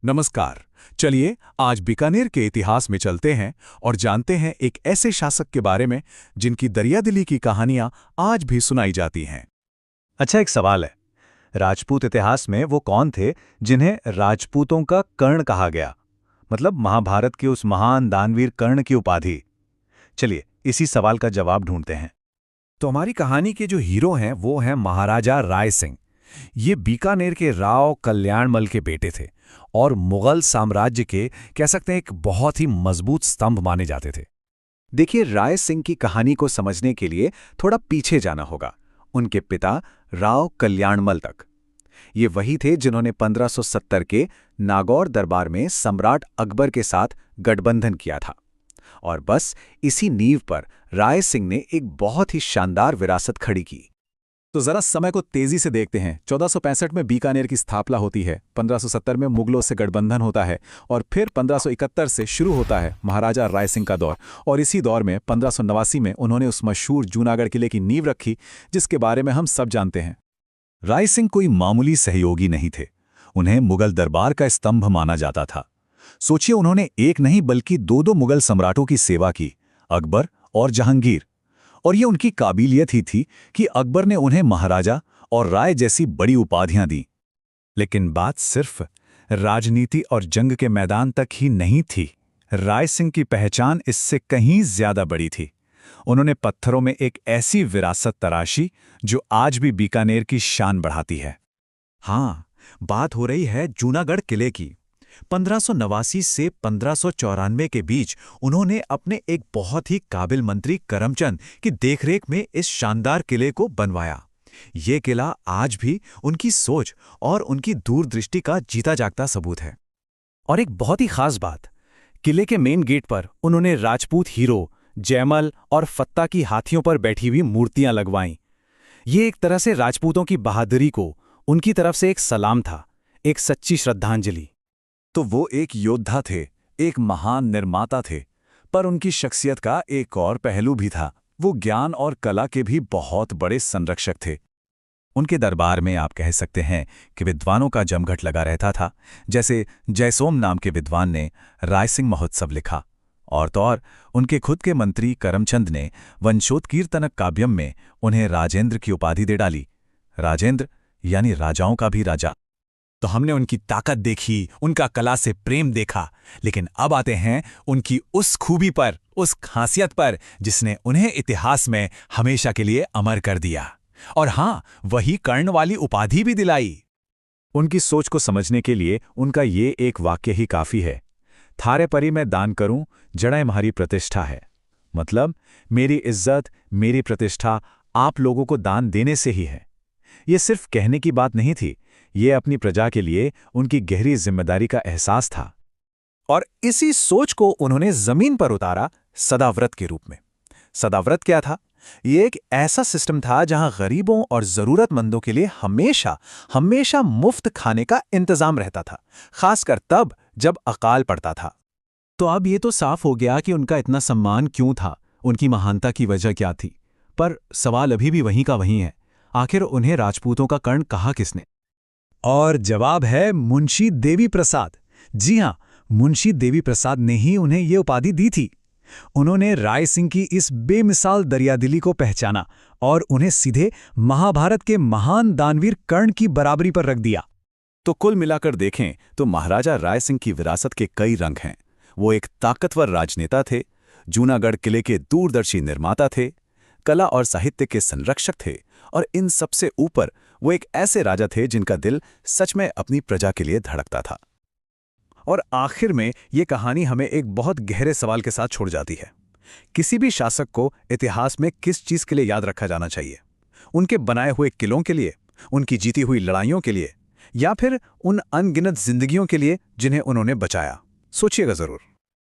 नमस्कार। चलिए आज बीकानेर के इतिहास में चलते हैं और जानते हैं एक ऐसे शासक के बारे में जिनकी दरियादिली की कहानियां आज भी सुनाई जाती हैं। अच्छा, एक सवाल है। राजपूत इतिहास में वो कौन थे जिन्हें राजपूतों का कर्ण कहा गया? मतलब महाभारत के उस महान दानवीर कर्ण की उपाधि। चलिए इसी सवाल का जवाब ढूंढते हैं। तो हमारी कहानी के जो हीरो हैं वो हैं महाराजा राय सिंह। ये बीकानेर के राव कल्याणमल के बेटे थे और मुगल साम्राज्य के कह सकते हैं एक बहुत ही मजबूत स्तंभ माने जाते थे। देखिए, राय सिंह की कहानी को समझने के लिए थोड़ा पीछे जाना होगा, उनके पिता राव कल्याणमल तक। ये वही थे जिन्होंने 1570 के नागौर दरबार में सम्राट अकबर के साथ गठबंधन किया था। और बस इसी नींव पर राय सिंह ने एक बहुत ही शानदार विरासत खड़ी की। तो जरा समय को तेजी से देखते हैं। 1465 में बीकानेर की स्थापना होती है, 1570 में मुगलों से गठबंधन होता है और फिर 1571 से शुरू होता है महाराजा राय सिंह का दौर। और इसी दौर में 1589 में उन्होंने उस मशहूर जूनागढ़ किले की नींव रखी, जिसके बारे में हम सब जानते हैं। राय सिंह कोई मामूली सहयोगी नहीं थे। उन्हें मुगल दरबार का स्तंभ माना जाता था। सोचिए, उन्होंने एक नहीं बल्कि दो मुगल सम्राटों की सेवा की, अकबर और जहांगीर। और ये उनकी काबिलियत ही थी कि अकबर ने उन्हें महाराजा और राय जैसी बड़ी उपाधियां दी। लेकिन बात सिर्फ राजनीति और जंग के मैदान तक ही नहीं थी। राय सिंह की पहचान इससे कहीं ज्यादा बड़ी थी। उन्होंने पत्थरों में एक ऐसी विरासत तराशी जो आज भी बीकानेर की शान बढ़ाती है। हाँ, बात हो रही है जूनागढ़ किले की। 1589 से 1594 के बीच उन्होंने अपने एक बहुत ही काबिल मंत्री करमचंद की देखरेख में इस शानदार किले को बनवाया। ये किला आज भी उनकी सोच और उनकी दूरदृष्टि का जीता जागता सबूत है। और एक बहुत ही खास बात, किले के मेन गेट पर उन्होंने राजपूत हीरो जयमल और फत्ता की हाथियों पर बैठी हुई मूर्तियां लगवाईं। ये एक तरह से राजपूतों की बहादुरी को उनकी तरफ से एक सलाम था, एक सच्ची श्रद्धांजलि। तो वो एक योद्धा थे, एक महान निर्माता थे, पर उनकी शख्सियत का एक और पहलू भी था। वो ज्ञान और कला के भी बहुत बड़े संरक्षक थे। उनके दरबार में आप कह सकते हैं कि विद्वानों का जमघट लगा रहता था। जैसे जयसोम नाम के विद्वान ने राय सिंह महोत्सव लिखा, और तो और उनके खुद के मंत्री करमचंद ने वंशोत्कीर्तनक काव्यम में उन्हें राजेंद्र की उपाधि दे डाली। राजेंद्र यानी राजाओं का भी राजा। तो हमने उनकी ताकत देखी, उनका कला से प्रेम देखा, लेकिन अब आते हैं उनकी उस खूबी पर, उस खासियत पर जिसने उन्हें इतिहास में हमेशा के लिए अमर कर दिया। और हां, वही कर्ण वाली उपाधि भी दिलाई। उनकी सोच को समझने के लिए उनका ये एक वाक्य ही काफी है। थारे परी मैं दान करूं, जड़ें हमारी प्रतिष्ठा है। मतलब मेरी इज्जत, मेरी प्रतिष्ठा आप लोगों को दान देने से ही है। ये सिर्फ कहने की बात नहीं थी, ये अपनी प्रजा के लिए उनकी गहरी जिम्मेदारी का एहसास था। और इसी सोच को उन्होंने जमीन पर उतारा सदाव्रत के रूप में। सदाव्रत क्या था? ये एक ऐसा सिस्टम था जहां गरीबों और जरूरतमंदों के लिए हमेशा हमेशा मुफ्त खाने का इंतजाम रहता था, खासकर तब जब अकाल पड़ता था। तो अब ये तो साफ हो गया कि उनका इतना सम्मान क्यों था, उनकी महानता की वजह क्या थी। पर सवाल अभी भी वहीं का वहीं है, आखिर उन्हें राजपूतों का कर्ण कहा किसने? और जवाब है मुंशी देवी प्रसाद। जी हां, मुंशी देवी प्रसाद ने ही उन्हें ये उपाधि दी थी। उन्होंने राय सिंह की इस बेमिसाल दरियादिली को पहचाना और उन्हें सीधे महाभारत के महान दानवीर कर्ण की बराबरी पर रख दिया। तो कुल मिलाकर देखें तो महाराजा राय सिंह की विरासत के कई रंग हैं। वो एक ताकतवर राजनेता थे, जूनागढ़ किले के दूरदर्शी निर्माता थे, कला और साहित्य के संरक्षक थे, और इन सबसे ऊपर वो एक ऐसे राजा थे जिनका दिल सच में अपनी प्रजा के लिए धड़कता था। और आखिर में ये कहानी हमें एक बहुत गहरे सवाल के साथ छोड़ जाती है। किसी भी शासक को इतिहास में किस चीज के लिए याद रखा जाना चाहिए? उनके बनाए हुए किलों के लिए, उनकी जीती हुई लड़ाइयों के लिए, या फिर उन अनगिनत जिंदगियों के लिए जिन्हें उन्होंने बचाया? सोचिएगा जरूर।